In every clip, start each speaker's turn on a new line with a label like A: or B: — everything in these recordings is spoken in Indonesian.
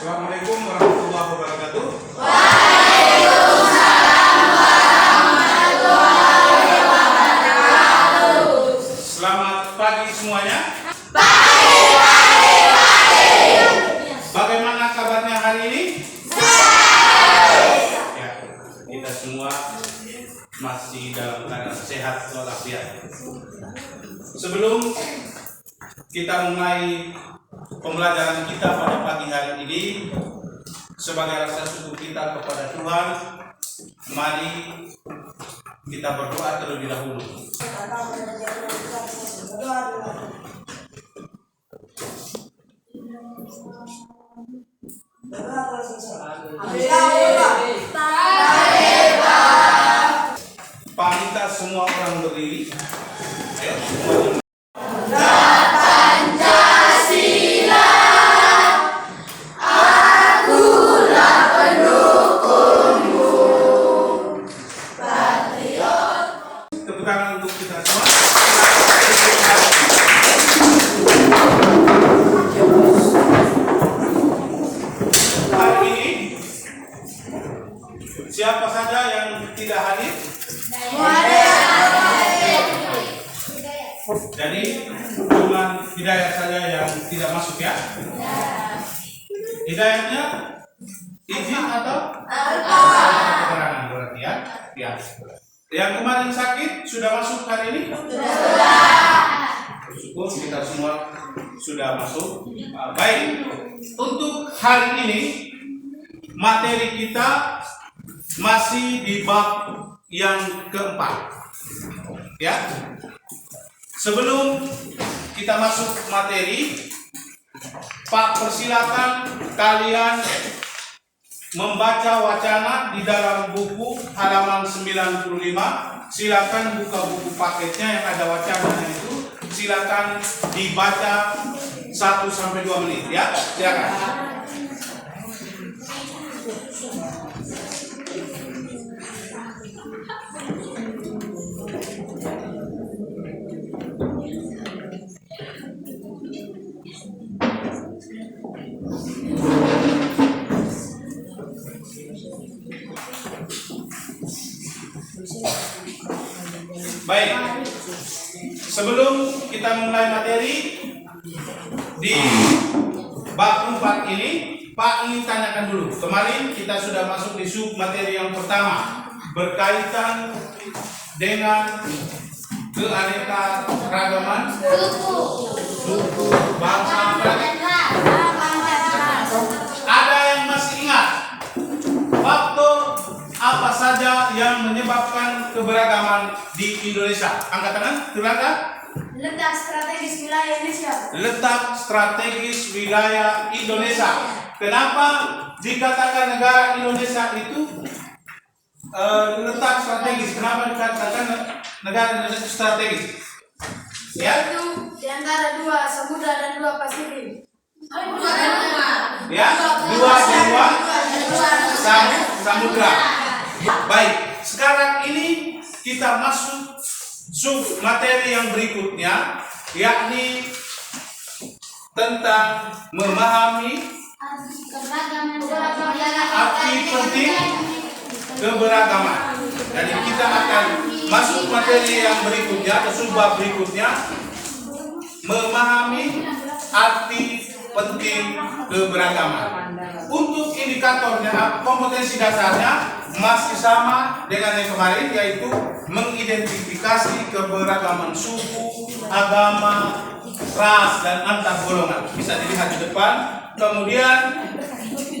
A: Assalamualaikum warahmatullahi wabarakatuh.
B: Waalaikumsalam warahmatullahi wabarakatuh.
A: Selamat pagi semuanya.
B: Pagi.
A: Bagaimana kabarnya hari ini? Ya, kita semua masih dalam keadaan sehat walafiat. Sebelum kita mulai pembelajaran kita pada pagi hari ini, sebagai rasa syukur kita kepada Tuhan, mari kita berdoa terlebih dahulu. Pak, kita semua orang berdiri. Ayo, semuanya. Tepuk tangan untuk kita semua. Hari ini siapa saja yang tidak hadir? Jadi cuma Hidayat saja yang tidak masuk ya? Hidayatnya izin atau keterangan berarti ya? Ya. Yang kemarin sakit sudah masuk hari ini? Syukur kita semua sudah masuk. Baik, untuk hari ini materi kita masih di bab yang keempat. Ya. Sebelum kita masuk materi, Pak, persilakan kalian membaca wacana di dalam buku halaman 95. Silakan buka buku paketnya yang ada wacananya itu. Silakan dibaca 1-2 menit ya. Silakan. Baik, sebelum kita mulai materi di bab 4 ini, Pak ingin tanyakan dulu. Kemarin kita sudah masuk di sub materi yang pertama berkaitan dengan keanekaragaman suku bangsa. Ada yang masih ingat faktor apa saja yang menyebabkan keberagaman di Indonesia? Angkat tangan, silakan.
B: Letak strategis wilayah Indonesia.
A: Letak strategis wilayah Indonesia. Kenapa dikatakan negara Indonesia itu letak strategis? Kenapa dikatakan negara Indonesia itu strategis? Ya?
B: Itu di antara 2 samudra dan 2 Pasifik.
A: Ya, 2 samudra. Baik, sekarang ini kita masuk sub materi yang berikutnya, yakni tentang memahami arti penting keberagaman. Jadi kita akan masuk materi yang berikutnya atau subbab berikutnya, memahami arti penting keberagaman. Untuk indikatornya, kompetensi dasarnya masih sama dengan yang kemarin, yaitu mengidentifikasi keberagaman suku, agama, ras, dan antar golongan. Bisa dilihat di depan. Kemudian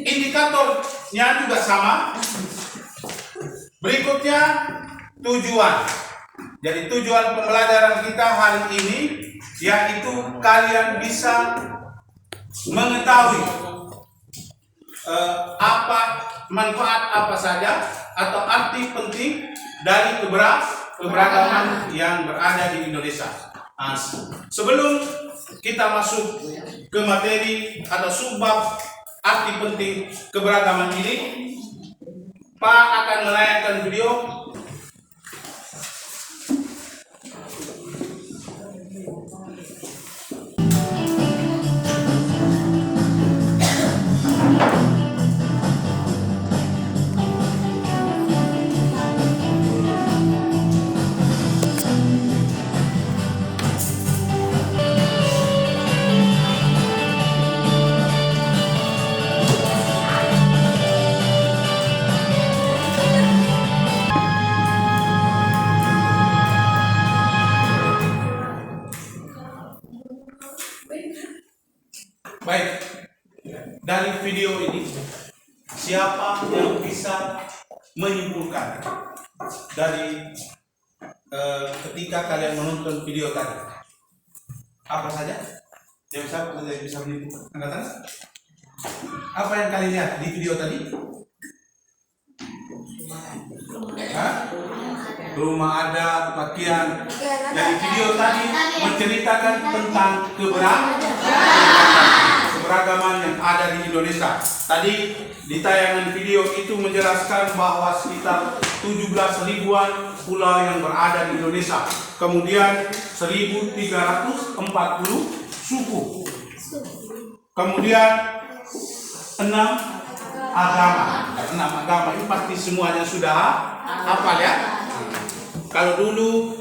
A: indikatornya juga sama. Berikutnya tujuan. Jadi tujuan pembelajaran kita hari ini yaitu kalian bisa mengetahui manfaat apa saja atau arti penting dari keberagaman yang berada di Indonesia. Sebelum kita masuk ke materi atau subbab arti penting keberagaman ini, Pak akan menayangkan video dari video ini, siapa yang bisa menyimpulkan dari ketika kalian menonton video tadi? Apa saja? Yang bisa menyimpulkan? Angkat tangan. Apa yang kalian lihat di video tadi? Hah? Rumah adat, pakaian. Jadi video tadi menceritakan tentang keberagaman yang ada di Indonesia. Tadi di tayangan video itu menjelaskan bahwa sekitar 17 ribuan pulau yang berada di Indonesia. Kemudian 1340 suku. Kemudian 6 agama. 6 agama ini pasti semuanya sudah hafal ya. Kalau dulu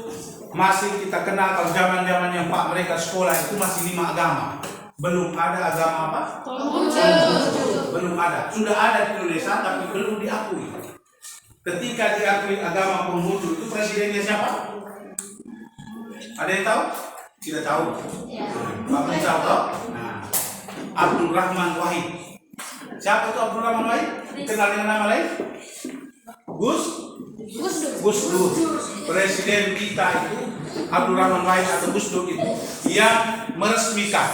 A: masih kita kenal, kalau zaman yang Pak mereka sekolah itu masih 5 agama. Belum ada agama apa? Belum ada. Sudah ada di Indonesia tapi belum diakui. Ketika diakui agama Konghucu itu presidennya siapa? Ada yang tahu? Tidak tahu. Pak tahu toh? Nah, Abdul Rahman Wahid. Siapa itu Abdul Rahman Wahid? Kenal dengan nama lain? Gus Dur. Presiden kita itu Abdul Rahman Wahid atau Gus Dur itu yang meresmikan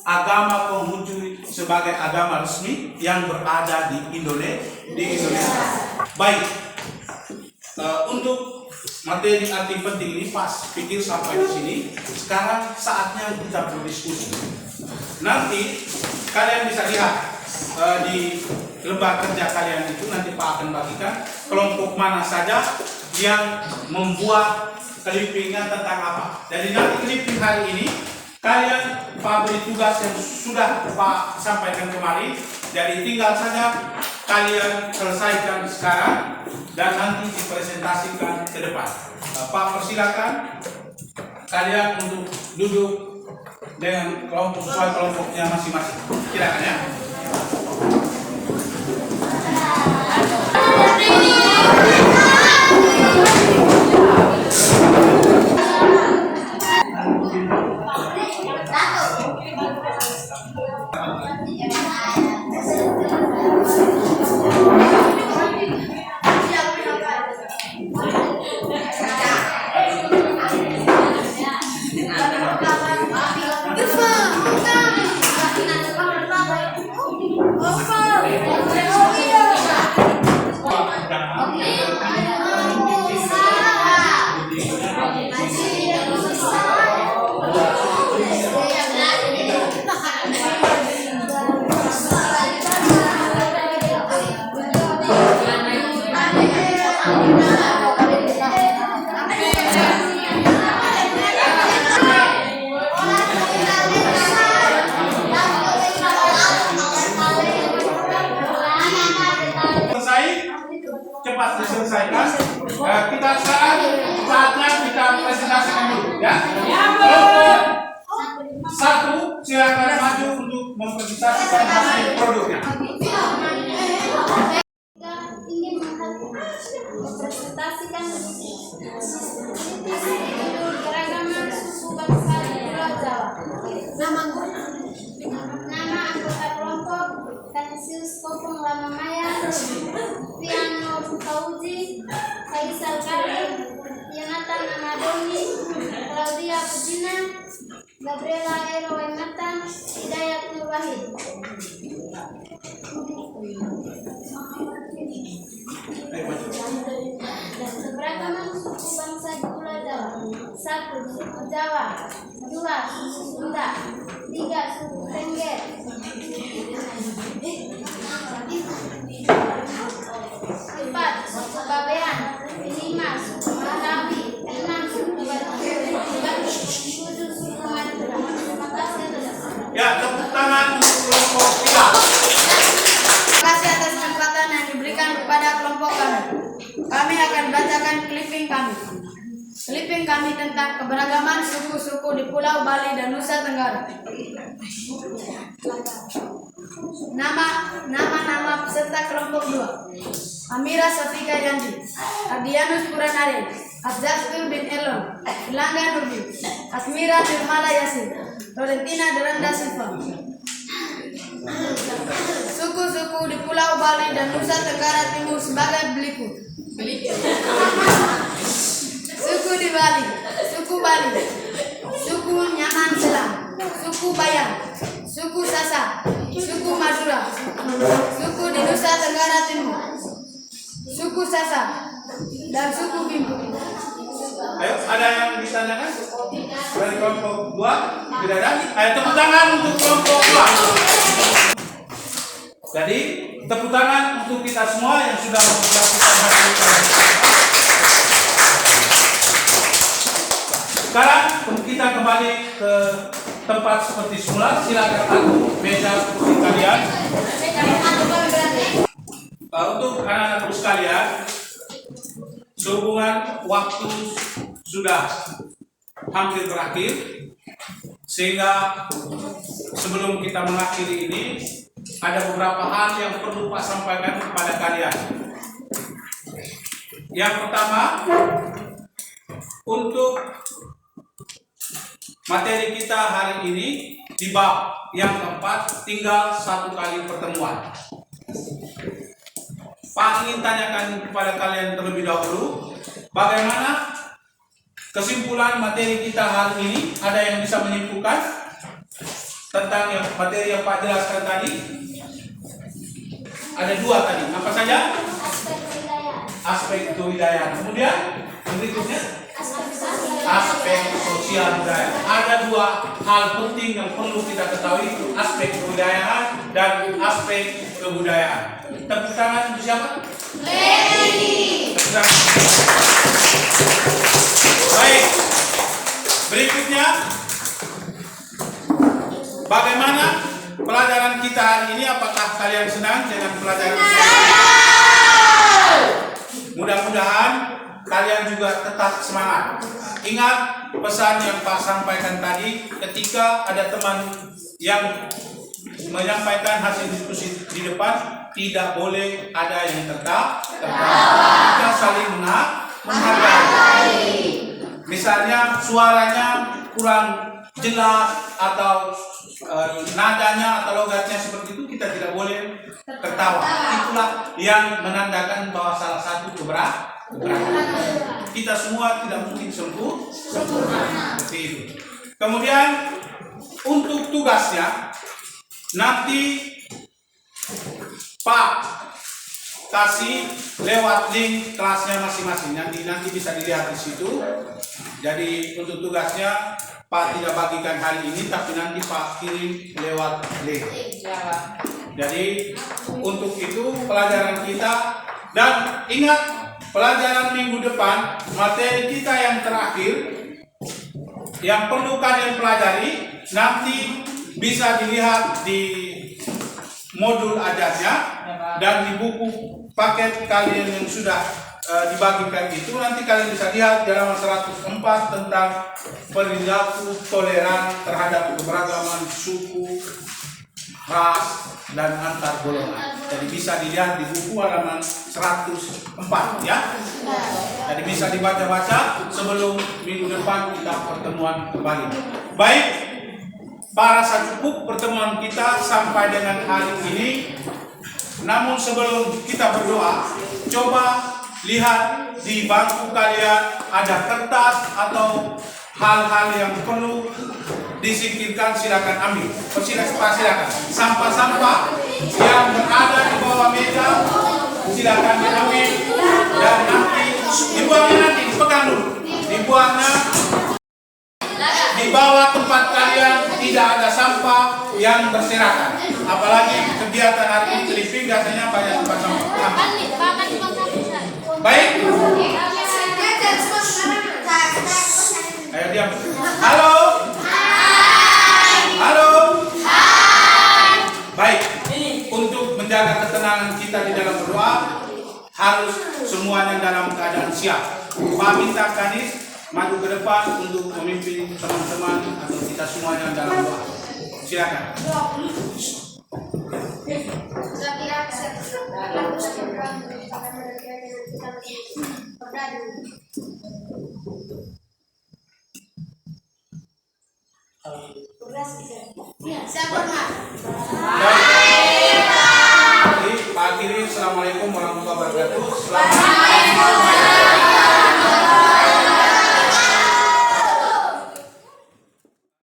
A: agama Konghucu sebagai agama resmi yang berada di Indonesia. Baik, untuk materi arti penting ini pas pikir sampai di sini. Sekarang saatnya kita berdiskusi. Nanti kalian bisa lihat di lembar kerja kalian itu nanti Pak akan bagikan kelompok mana saja yang membuat clippingnya tentang apa. Jadi nanti clipping hari ini kalian Pak beri tugas yang sudah Pak sampaikan kemarin. Jadi tinggal saja kalian selesaikan sekarang dan nanti dipresentasikan ke depan. Pak persilakan kalian untuk duduk dengan kelompok sesuai kelompoknya masing-masing. Silakan ya. Cepat diselesaikan. Kita saatnya kita presentasikan dulu ya. Kelompok 1 silakan maju untuk mempresentasikan hasil produknya.
C: Ingin mempresentasikan keragaman suku bangsa di Pulau Jawa. Nama anggota kelompok Kanisius Kopong Lamamaya, Piano Fauzi, Faisal Karim, Yonatan Amadoni, Claudia Pujina, Gabriela Erowenatan, Hidayat Nur Wahid. Dan keberagaman suku bangsa di Pulau Jawa. 1. Suku Jawa. 2. Suku Sunda. 3. Suku Tengger. 4. Suku Babean. 5. Suku Marawi. 6. Suku Baduy. 7. Suku Madura. Terima kasih atas.
A: Ya, tepuk tangan untuk kelompok 3.
B: Terima kasih atas kesempatan yang diberikan kepada kelompok kami. Kami akan bacakan clipping kami. Clipping kami tentang keberagaman suku-suku di Pulau Bali dan Nusa Tenggara. Nama peserta kelompok 2. Amira Safika Yandi, Ardianus Puranare, Azzatur bin Elon, Ilangga Nurdin, Asmira Nirmala Yasin, Florentina Deranda Silva. Pulau Bali dan Nusa Tenggara Timur sebagai berikut. Suku di Bali, suku Bali, suku Nyaman Selam, suku Bayan, suku Sasak, suku Madura, suku di Nusa Tenggara Timur, suku Sasak, dan suku Bimbo.
A: Ayo, ada yang ditanyakan? Dari kelompok 2? Tidak ada? Ayo tepuk tangan untuk kelompok 2. Jadi, tepuk tangan untuk kita semua yang sudah melakukan hasil kajian. Sekarang kita kembali ke tempat seperti semula. Silakan aku meja seperti kalian. Untuk anak-anakku sekalian, sehubungan waktu sudah hampir berakhir, sehingga sebelum kita mengakhiri ini ada beberapa hal yang perlu Pak sampaikan kepada kalian. Yang pertama, untuk materi kita hari ini di bab yang keempat, tinggal 1 kali pertemuan. Pak ingin tanyakan kepada kalian terlebih dahulu, bagaimana kesimpulan materi kita hari ini? Ada yang bisa menyimpulkan tentang materi yang Pak jelaskan tadi? Ada 2 tadi, apa saja? Aspek kewibudayaan. Kemudian berikutnya aspek sosial budaya. Ada 2 hal penting yang perlu kita ketahui, aspek kewibudayaan dan aspek kebudayaan. Tepuk tangan untuk siapa?
C: Lady.
A: Baik. Berikutnya, bagaimana pelajaran kita hari ini? Apakah kalian senang dengan pelajaran kita? Mudah-mudahan kalian juga tetap semangat. Ingat pesan yang Pak sampaikan tadi, ketika ada teman yang menyampaikan hasil diskusi di depan, tidak boleh ada yang tertawa. Kita saling menghargai. Misalnya suaranya kurang jelas atau nadanya atau logatnya seperti itu, kita tidak boleh tertawa. Itulah yang menandakan bahwa salah satu keberatan. Kita semua tidak mungkin sempurna seperti itu. Kemudian untuk tugasnya nanti Pak kasih lewat link kelasnya masing-masing. Nanti bisa dilihat di situ. Jadi untuk tugasnya Pak tidak bagikan hari ini, tapi nanti Pak kirim lewat link. Jadi untuk itu pelajaran kita, dan ingat pelajaran minggu depan materi kita yang terakhir yang perlu kalian pelajari nanti bisa dilihat di modul ajarnya dan di buku paket kalian yang sudah dibagikan itu. Nanti kalian bisa lihat di halaman 104 tentang perilaku toleran terhadap keberagaman suku, ras, dan antar golongan. Jadi bisa dilihat di buku halaman 104 ya. Jadi bisa dibaca-baca sebelum minggu depan kita pertemuan kembali. Baik, Pak rasa cukup pertemuan kita sampai dengan hari ini. Namun sebelum kita berdoa, coba lihat di bangku kalian ada kertas atau hal-hal yang perlu disingkirkan, silakan ambil. Silakan. Sampah-sampah yang berada di bawah meja silakan diambil, dan nanti dibuangnya, nanti dipegang dulu, dibuangnya di bawah tempat kalian. Tidak ada sampah yang berserakan. Apalagi kegiatan hari ini clipping biasanya banyak tempat sampah. Baik. Ayo diam. Halo. Halo. Baik. Untuk menjaga ketenangan kita di dalam berdoa, harus semuanya dalam keadaan siap. Pak minta Kanis maju ke depan untuk memimpin teman-teman atau kita semuanya dalam doa. Silakan.
B: Siapa, Mas?
A: Jadi Pak wabarakatuh. Selamat